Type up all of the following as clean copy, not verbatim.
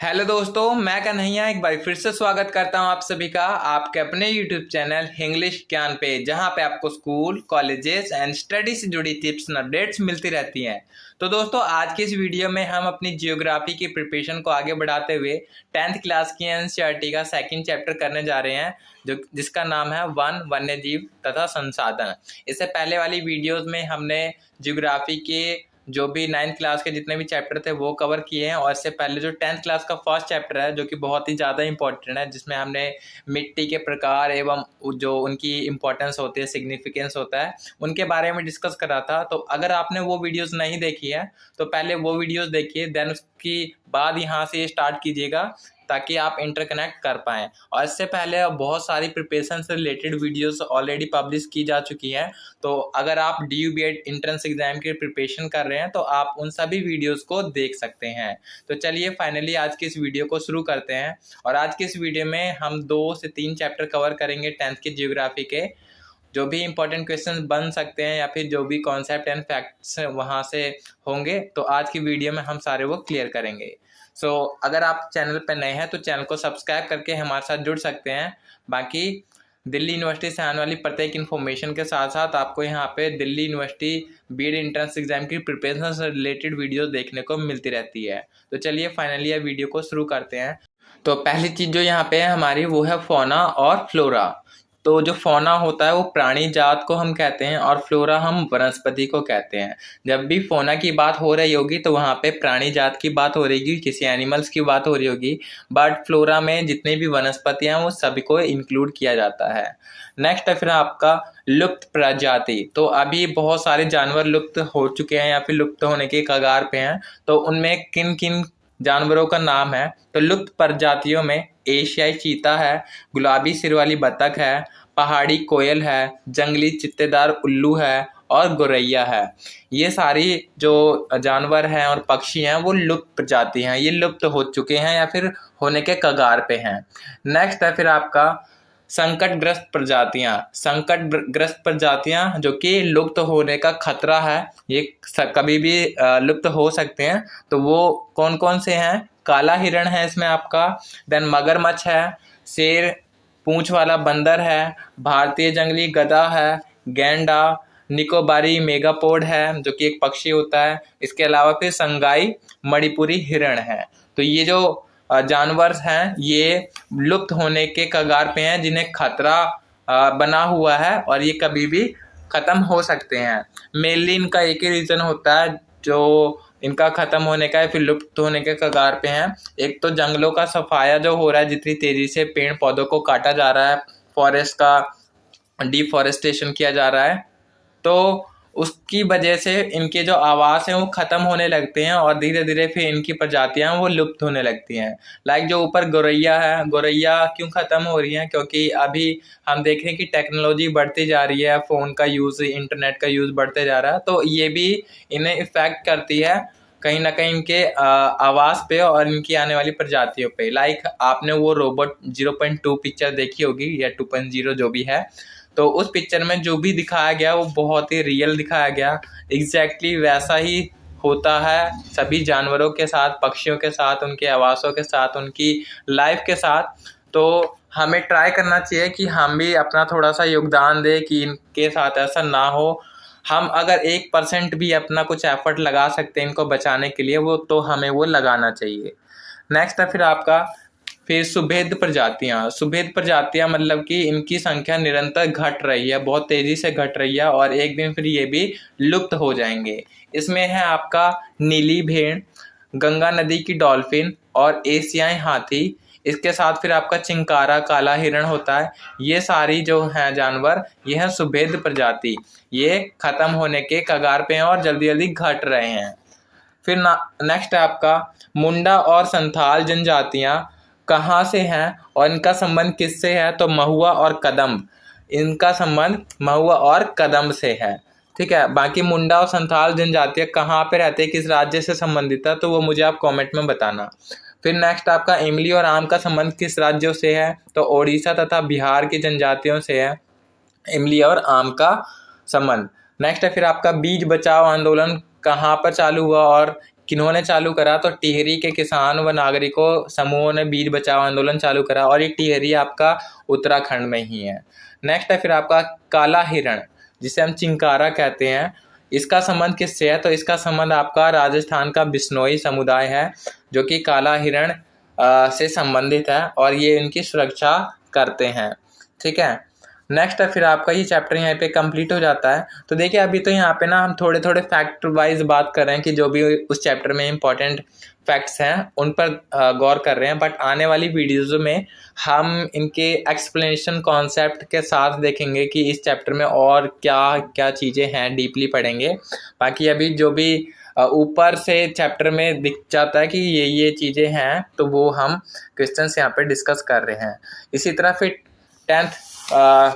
Hello दोस्तों, मैं कन्हैया एक बार फिर से स्वागत करता हूं आप सभी का आपके अपने यूट्यूब चैनल इंग्लिश ज्ञान पे, जहां पे आपको स्कूल, कॉलेजेस एंड स्टडी से जुड़ी टिप्स एंड अपडेट्स मिलती रहती हैं। तो दोस्तों, आज की इस वीडियो में हम अपनी जियोग्राफी की प्रिपरेशन को आगे बढ़ाते हुए 10th क्लास की एनसीईआरटी का सेकंड चैप्टर करने जा रहे हैं, जिसका नाम है वन वन्यजीव तथा संसाधन। इससे पहले वाली वीडियोज़ में हमने जियोग्राफी के जो भी 9th क्लास के जितने भी चैप्टर थे वो कवर किए हैं, और इससे पहले जो 10th क्लास का फर्स्ट चैप्टर है जो कि बहुत ही ज़्यादा इंपॉर्टेंट है, जिसमें हमने मिट्टी के प्रकार एवं जो उनकी इम्पोर्टेंस होती है, सिग्निफिकेंस होता है, उनके बारे में डिस्कस करा था। तो अगर आपने वो वीडियोस नहीं देखी है तो पहले वो वीडियोस देखिए, देन उसकी बाद यहाँ से स्टार्ट कीजिएगा ताकि आप इंटरकनेक्ट कर पाएँ। और इससे पहले बहुत सारी प्रिपरेशन से रिलेटेड वीडियोस ऑलरेडी पब्लिश की जा चुकी हैं। तो अगर आप DU BEd एंट्रेंस एग्जाम की प्रिपरेशन कर रहे हैं तो आप उन सभी वीडियोस को देख सकते हैं। तो चलिए फाइनली आज की इस वीडियो को शुरू करते हैं। और आज की इस वीडियो में हम 2 से 3 चैप्टर कवर करेंगे 10th की जियोग्राफी के। जो भी इंपॉर्टेंट क्वेश्चंस बन सकते हैं या फिर जो भी कॉन्सेप्ट एंड फैक्ट्स वहाँ से होंगे, तो आज की वीडियो में हम सारे वो क्लियर करेंगे। अगर आप चैनल पर नए हैं तो चैनल को सब्सक्राइब करके हमारे साथ जुड़ सकते हैं। बाकी दिल्ली यूनिवर्सिटी से आने वाली प्रत्येक इन्फॉर्मेशन के साथ साथ आपको यहाँ पे Delhi university B Ed entrance exam की प्रिपरेशन से रिलेटेड वीडियोस देखने को मिलती रहती है। तो चलिए फाइनली ये वीडियो को शुरू करते हैं। तो पहली चीज़ जो यहाँ पे है हमारी, वो है फौना और फ्लोरा। तो जो फौना होता है वो प्राणी जात को हम कहते हैं, और फ्लोरा हम वनस्पति को कहते हैं। जब भी फौना की बात हो रही होगी तो वहाँ पे प्राणी जात की बात हो रही होगी, किसी एनिमल्स की बात हो रही होगी। बट फ्लोरा में जितने भी वनस्पतियाँ हैं वो सभी को इंक्लूड किया जाता है। नेक्स्ट है फिर आपका लुप्त प्रजाति। तो अभी बहुत सारे जानवर लुप्त हो चुके हैं या फिर लुप्त होने के कगार पे हैं। तो उनमें किन किन जानवरों का नाम है, तो लुप्त प्रजातियों में एशियाई चीता है, गुलाबी सिर वाली बतख है, पहाड़ी कोयल है, जंगली चित्तेदार उल्लू है और गौरैया है। ये सारी जो जानवर हैं और पक्षी हैं वो लुप्त प्रजाति हैं, ये लुप्त हो चुके हैं या फिर होने के कगार पे हैं। नेक्स्ट है फिर आपका संकटग्रस्त प्रजातियां। संकटग्रस्त प्रजातियां जो कि लुप्त होने का खतरा है, ये कभी भी लुप्त हो सकते हैं। तो वो कौन कौन से हैं? काला हिरण है इसमें आपका, देन मगरमच्छ है, शेर पूंछ वाला बंदर है, भारतीय जंगली गधा है, गैंडा, निकोबारी मेगापोड है जो कि एक पक्षी होता है। इसके अलावा फिर संगाई मणिपुरी हिरण है। तो ये जो जानवर हैं ये लुप्त होने के कगार पे हैं, जिन्हें खतरा बना हुआ है और ये कभी भी खत्म हो सकते हैं। मेनली इनका एक ही रीजन होता है जो इनका खत्म होने का है फिर लुप्त होने के कगार पे हैं। एक तो जंगलों का सफाया जो हो रहा है, जितनी तेजी से पेड़ पौधों को काटा जा रहा है, फॉरेस्ट का डिफॉरेस्टेशन किया जा रहा है, तो उसकी वजह से इनके जो आवास हैं वो ख़त्म होने लगते हैं और धीरे धीरे फिर इनकी प्रजातियां वो लुप्त होने लगती हैं। लाइक जो ऊपर गौरैया है, गौरैया क्यों ख़त्म हो रही हैं? क्योंकि अभी हम देख रहे हैं कि टेक्नोलॉजी बढ़ती जा रही है, फ़ोन का यूज़, इंटरनेट का यूज़ बढ़ते जा रहा है, तो ये भी इन्हें इफ़ेक्ट करती है कहीं ना कहीं इनके आवास पे और इनकी आने वाली प्रजातियों पे। लाइक आपने वो रोबोट 0.2 पिक्चर देखी होगी या 2.0 जो भी है, तो उस पिक्चर में जो भी दिखाया गया वो बहुत ही रियल दिखाया गया। एग्जैक्टली वैसा ही होता है सभी जानवरों के साथ, पक्षियों के साथ, उनके आवासों के साथ, उनकी लाइफ के साथ। तो हमें ट्राई करना चाहिए कि हम भी अपना थोड़ा सा योगदान दें कि इनके साथ ऐसा ना हो। हम अगर 1% भी अपना कुछ एफर्ट लगा सकते हैं इनको बचाने के लिए, वो तो हमें वो लगाना चाहिए। नेक्स्ट है फिर आपका फिर सुभेद प्रजातियां। सुभेद प्रजातियां मतलब कि इनकी संख्या निरंतर घट रही है, बहुत तेजी से घट रही है और एक दिन फिर ये भी लुप्त हो जाएंगे। इसमें है आपका नीली भेड़, गंगा नदी की डॉल्फिन और एशियाई हाथी। इसके साथ फिर आपका चिंकारा काला हिरण होता है। ये सारी जो हैं जानवर, ये हैं सुभेद प्रजाति, ये खत्म होने के कगार पे हैं और जल्दी जल्दी घट रहे हैं। फिर नेक्स्ट है आपका मुंडा और संथाल जनजातियां कहाँ से हैं और इनका संबंध किससे है? तो महुआ और कदम्ब, इनका संबंध महुआ और कदम्ब से है। ठीक है, बाकी मुंडा और संथाल जनजातियां कहाँ पे रहते हैं, किस राज्य से संबंधित है, तो वो मुझे आप कमेंट में बताना। फिर नेक्स्ट आपका इमली और आम का संबंध किस राज्यों से है? तो ओडिशा तथा बिहार की जनजातियों से है इमली और आम का संबंध। नेक्स्ट है फिर आपका बीज बचाओ आंदोलन कहाँ पर चालू हुआ और किन्होंने चालू करा, तो टिहरी के किसान व नागरिकों समूहों ने बीज बचाओ आंदोलन चालू करा, और ये टिहरी आपका उत्तराखंड में ही है। नेक्स्ट है फिर आपका काला हिरण, जिसे हम चिंकारा कहते हैं। इसका संबंध किससे है? तो इसका संबंध आपका राजस्थान का बिश्नोई समुदाय है, जो कि काला हिरण से संबंधित है, और ये इनकी सुरक्षा करते हैं। ठीक है। नेक्स्ट है फिर आपका ये चैप्टर यहाँ पे कंप्लीट हो जाता है। तो देखिए अभी तो यहाँ पे ना हम थोड़े थोड़े फैक्ट वाइज बात कर रहे हैं कि जो भी उस चैप्टर में इंपॉर्टेंट फैक्ट्स हैं उन पर गौर कर रहे हैं, बट आने वाली वीडियोज़ में हम इनके एक्सप्लेनेशन कॉन्सेप्ट के साथ देखेंगे कि इस चैप्टर में और क्या क्या चीज़ें हैं, डीपली पढ़ेंगे। बाकी अभी जो भी ऊपर से चैप्टर में दिख जाता है कि ये चीज़ें हैं, तो वो हम क्वेश्चंस यहाँ पे डिस्कस कर रहे हैं। इसी तरह फिर 10th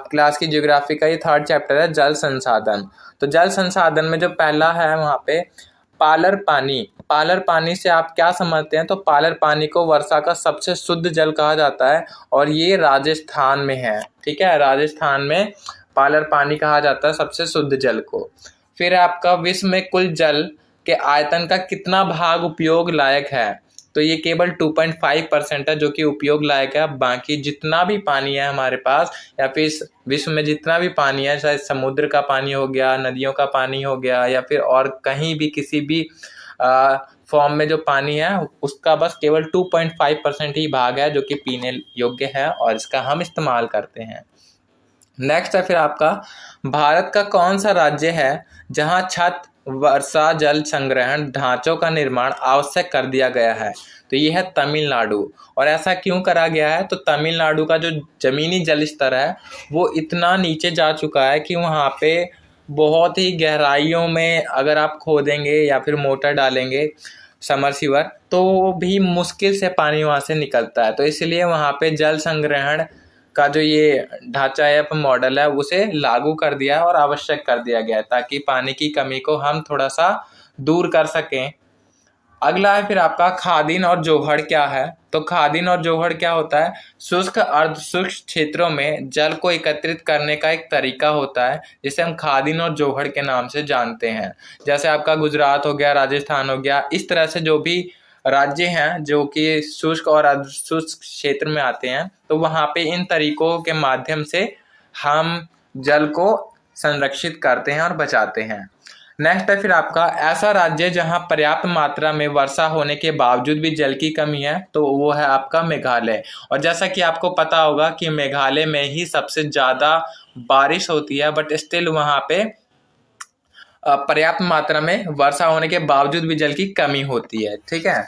क्लास की ज्योग्राफी का ये 3rd चैप्टर है, जल संसाधन। तो जल संसाधन में जो पहला है वहाँ पे पालर पानी। पालर पानी से आप क्या समझते हैं? तो पालर पानी को वर्षा का सबसे शुद्ध जल कहा जाता है, और ये राजस्थान में है। ठीक है, राजस्थान में पालर पानी कहा जाता है सबसे शुद्ध जल को। फिर आपका विश्व में कुल जल के आयतन का कितना भाग उपयोग लायक है? तो ये केवल 2.5% है जो कि उपयोग लायक है। बाकी जितना भी पानी है हमारे पास, या फिर विश्व में जितना भी पानी है, चाहे समुद्र का पानी हो गया, नदियों का पानी हो गया, या फिर और कहीं भी किसी भी फॉर्म में जो पानी है, उसका बस केवल 2.5% ही भाग है जो कि पीने योग्य है, और इसका हम इस्तेमाल करते हैं। नेक्स्ट है फिर आपका भारत का कौन सा राज्य है जहां छत वर्षा जल संग्रहण ढांचों का निर्माण आवश्यक कर दिया गया है? तो ये है तमिलनाडु। और ऐसा क्यों करा गया है? तो तमिलनाडु का जो जमीनी जल स्तर है वो इतना नीचे जा चुका है कि वहाँ पे बहुत ही गहराइयों में अगर आप खोदेंगे या फिर मोटर डालेंगे समरसीवर, तो भी मुश्किल से पानी वहाँ से निकलता है। तो इसलिए वहाँ पे जल संग्रहण का जो ये ढांचा है, मॉडल है, उसे लागू कर दिया है और आवश्यक कर दिया गया है, ताकि पानी की कमी को हम थोड़ा सा दूर कर सकें। अगला है फिर आपका खादीन और जोहड़ क्या है? तो खादीन और जोहड़ क्या होता है? शुष्क अर्ध शुष्क क्षेत्रों में जल को एकत्रित करने का एक तरीका होता है, जिसे हम खादीन और जोहड़ के नाम से जानते हैं। जैसे आपका गुजरात हो गया, राजस्थान हो गया, इस तरह से जो भी राज्य हैं जो कि शुष्क और अर्ध शुष्क क्षेत्र में आते हैं, तो वहाँ पे इन तरीकों के माध्यम से हम जल को संरक्षित करते हैं और बचाते हैं। नेक्स्ट है फिर आपका ऐसा राज्य जहां पर्याप्त मात्रा में वर्षा होने के बावजूद भी जल की कमी है, तो वो है आपका मेघालय। और जैसा कि आपको पता होगा कि मेघालय में ही सबसे ज़्यादा बारिश होती है, बट स्टिल वहाँ पे पर्याप्त मात्रा में वर्षा होने के बावजूद भी जल की कमी होती है। ठीक है।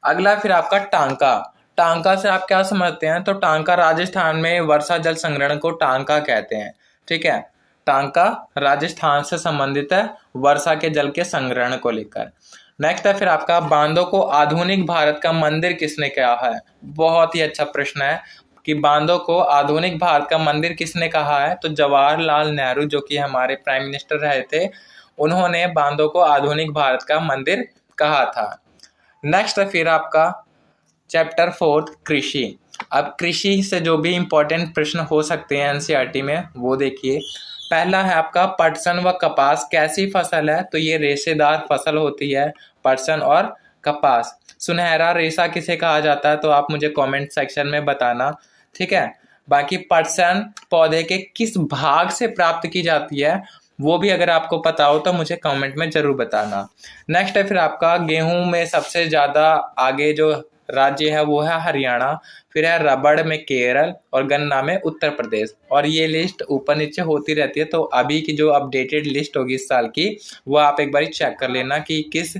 अगला फिर आपका टांका। टांका से आप क्या समझते हैं? तो टांका राजस्थान में वर्षा जल संग्रहण को टांका कहते हैं। ठीक है, टांका राजस्थान से संबंधित है वर्षा के जल के संग्रहण को लेकर। नेक्स्ट है फिर आपका बांधों को आधुनिक भारत का मंदिर किसने कहा है? बहुत ही अच्छा प्रश्न है कि बांधों को आधुनिक भारत का मंदिर किसने कहा है? तो जवाहरलाल नेहरू, जो कि हमारे प्राइम मिनिस्टर रहे थे, उन्होंने बांधों को आधुनिक भारत का मंदिर कहा था। नेक्स्ट है फिर आपका चैप्टर 4 कृषि। अब कृषि से जो भी इंपॉर्टेंट प्रश्न हो सकते हैं एनसीईआरटी में, वो देखिए। पहला है आपका पटसन व कपास कैसी फसल है? तो ये रेशेदार फसल होती है, पटसन और कपास। सुनहरा रेशा किसे कहा जाता है? तो आप मुझे कमेंट सेक्शन में बताना। ठीक है। बाकी पटसन पौधे के किस भाग से प्राप्त की जाती है, वो भी अगर आपको पता हो तो मुझे कमेंट में जरूर बताना। नेक्स्ट है फिर आपका गेहूं में सबसे ज़्यादा आगे जो राज्य है वो है हरियाणा, फिर है रबड़ में केरल, और गन्ना में उत्तर प्रदेश। और ये लिस्ट ऊपर नीचे होती रहती है, तो अभी की जो अपडेटेड लिस्ट होगी इस साल की, वो आप एक बार चेक कर लेना कि किस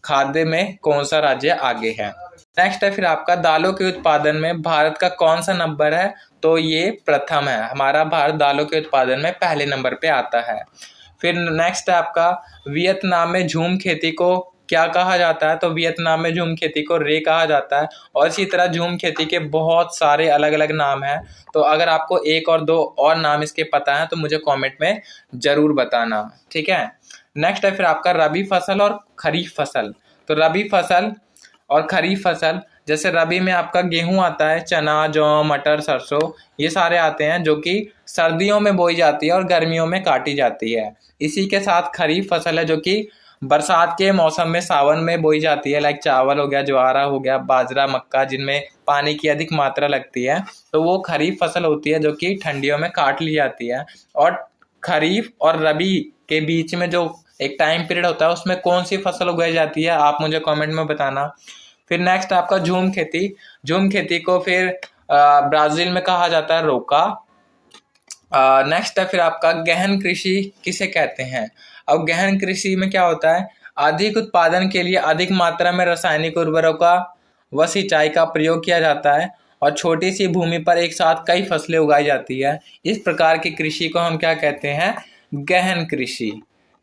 खाद्य में कौन सा राज्य आगे है। नेक्स्ट है फिर आपका दालों के उत्पादन में भारत का कौन सा नंबर है? तो ये प्रथम है, हमारा भारत दालों के उत्पादन में पहले नंबर पे आता है। फिर नेक्स्ट है आपका वियतनाम में झूम खेती को क्या कहा जाता है? तो वियतनाम में झूम खेती को रे कहा जाता है। और इसी तरह झूम खेती के बहुत सारे अलग अलग नाम हैं, तो अगर आपको एक और दो और नाम इसके पता है तो मुझे कमेंट में जरूर बताना। ठीक है। नेक्स्ट है फिर आपका रबी फसल और खरीफ फसल। तो रबी फसल और खरीफ फसल, जैसे रबी में आपका गेहूं आता है, चना, जौ, मटर, सरसों, ये सारे आते हैं जो कि सर्दियों में बोई जाती है और गर्मियों में काटी जाती है। इसी के साथ खरीफ फसल है जो कि बरसात के मौसम में सावन में बोई जाती है, लाइक चावल हो गया, ज्वार हो गया, बाजरा, मक्का, जिनमें पानी की अधिक मात्रा लगती है। तो वो खरीफ फसल होती है जो कि ठंडियों में काट ली जाती है। और खरीफ और रबी के बीच में जो एक टाइम पीरियड होता है उसमें कौन सी फसल उगाई जाती है, आप मुझे कमेंट में बताना। फिर नेक्स्ट आपका झूम खेती। झूम खेती को फिर ब्राजील में कहा जाता है रोका। नेक्स्ट है फिर आपका गहन कृषि किसे कहते हैं। अब गहन कृषि में क्या होता है, अधिक उत्पादन के लिए अधिक मात्रा में रासायनिक उर्वरकों व सिंचाई का प्रयोग किया जाता है और छोटी सी भूमि पर एक साथ कई फसलें उगाई जाती है। इस प्रकार की कृषि को हम क्या कहते हैं, गहन कृषि।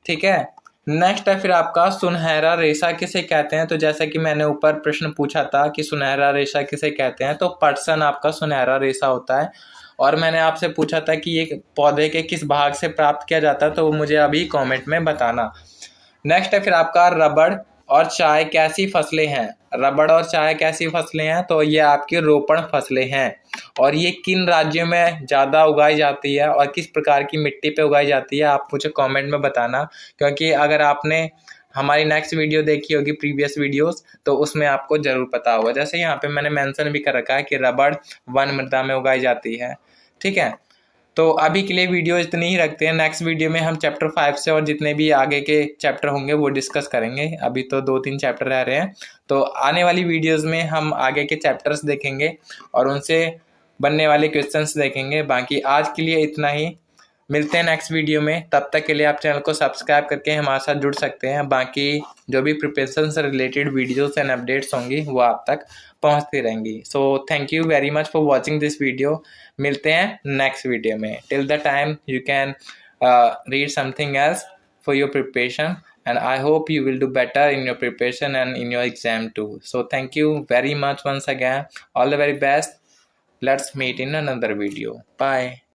ठीक है। नेक्स्ट है फिर आपका सुनहरा रेशा किसे कहते हैं। तो जैसा कि मैंने ऊपर प्रश्न पूछा था कि सुनहरा रेशा किसे कहते हैं, तो पटसन आपका सुनहरा रेशा होता है। और मैंने आपसे पूछा था कि ये पौधे के किस भाग से प्राप्त किया जाता है, तो वो मुझे अभी कमेंट में बताना। नेक्स्ट है फिर आपका रबड़ और चाय कैसी फसलें हैं। रबड़ और चाय कैसी फसलें हैं, तो ये आपकी रोपण फसलें हैं। और ये किन राज्यों में ज़्यादा उगाई जाती है और किस प्रकार की मिट्टी पे उगाई जाती है, आप मुझे कमेंट में बताना। क्योंकि अगर आपने हमारी नेक्स्ट वीडियो देखी होगी, प्रीवियस वीडियोस, तो उसमें आपको जरूर पता होगा। जैसे यहाँ पे मैंने मेंशन भी कर रखा है कि रबड़ वन मृदा में उगाई जाती है। ठीक है। तो अभी के लिए वीडियो इतनी ही रखते हैं। नेक्स्ट वीडियो में हम चैप्टर 5 से और जितने भी आगे के चैप्टर होंगे वो डिस्कस करेंगे। अभी तो 2-3 चैप्टर रह रहे हैं, तो आने वाली वीडियोस में हम आगे के चैप्टर्स देखेंगे और उनसे बनने वाले क्वेश्चंस देखेंगे। बाकी आज के लिए इतना ही, मिलते हैं नेक्स्ट वीडियो में। तब तक के लिए आप चैनल को सब्सक्राइब करके हमारे साथ जुड़ सकते हैं। बाकी जो भी प्रिपरेशन से रिलेटेड वीडियोस एंड अपडेट्स होंगी वो आप तक पहुंचती रहेंगी। So thank you very much for watching this video. मिलते हैं नेक्स्ट वीडियो में। Till the time you can read something else for your preparation, and I hope you will do better in your preparation and in your exam too. So thank you very much once again. All the very best. Let's meet in another video. Bye.